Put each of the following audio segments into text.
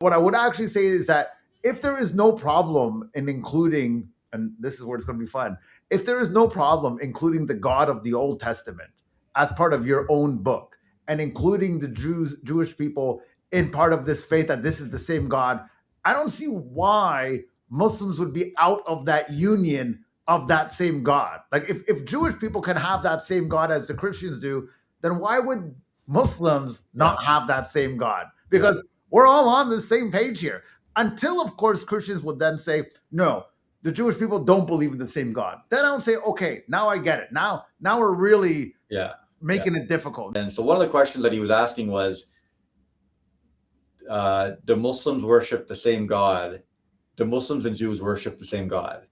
What I would actually say is that if there is no problem in including, and this is where it's going to be fun, if there is no problem including the God of the Old Testament as part of your own book and including the Jewish people in part of this faith that this is the same God, I don't see why Muslims would be out of that union of that same God. Like if Jewish people can have that same God as the Christians do, then why would Muslims not have that same God? Because we're all on the same page here. Until, of course, Christians would then say, no, the Jewish people don't believe in the same God. Then I would say, okay, now I get it. Now we're really making it difficult. And so one of the questions that he was asking was, do Muslims worship the same God? Do Muslims and Jews worship the same God?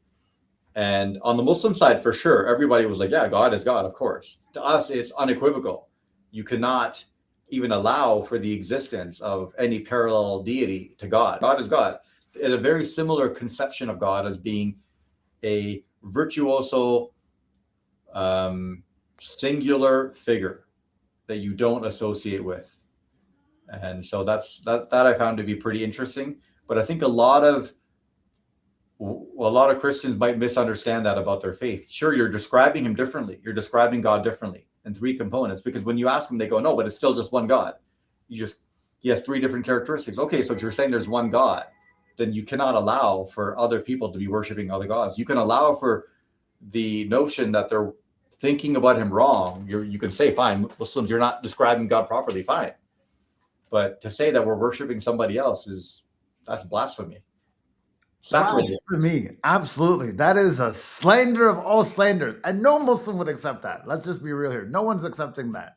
And on the Muslim side, for sure, everybody was like, yeah, God is God, of course. To us, it's unequivocal. You cannot even allow for the existence of any parallel deity to God. God is God. And a very similar conception of God as being a virtuoso, singular figure that you don't associate with. And so that I found to be pretty interesting. But I think a lot of Christians might misunderstand that about their faith. Sure, you're describing him differently. You're describing God differently in three components, because when you ask them, they go, no, but it's still just one God. He has three different characteristics. Okay, so if you're saying there's one God, then you cannot allow for other people to be worshiping other gods. You can allow for the notion that they're thinking about him wrong. You can say, fine, Muslims, you're not describing God properly, fine. But to say that we're worshiping somebody else that's blasphemy. Blasphemy, absolutely. That is a slander of all slanders, and no Muslim would accept that. Let's just be real here. No one's accepting that.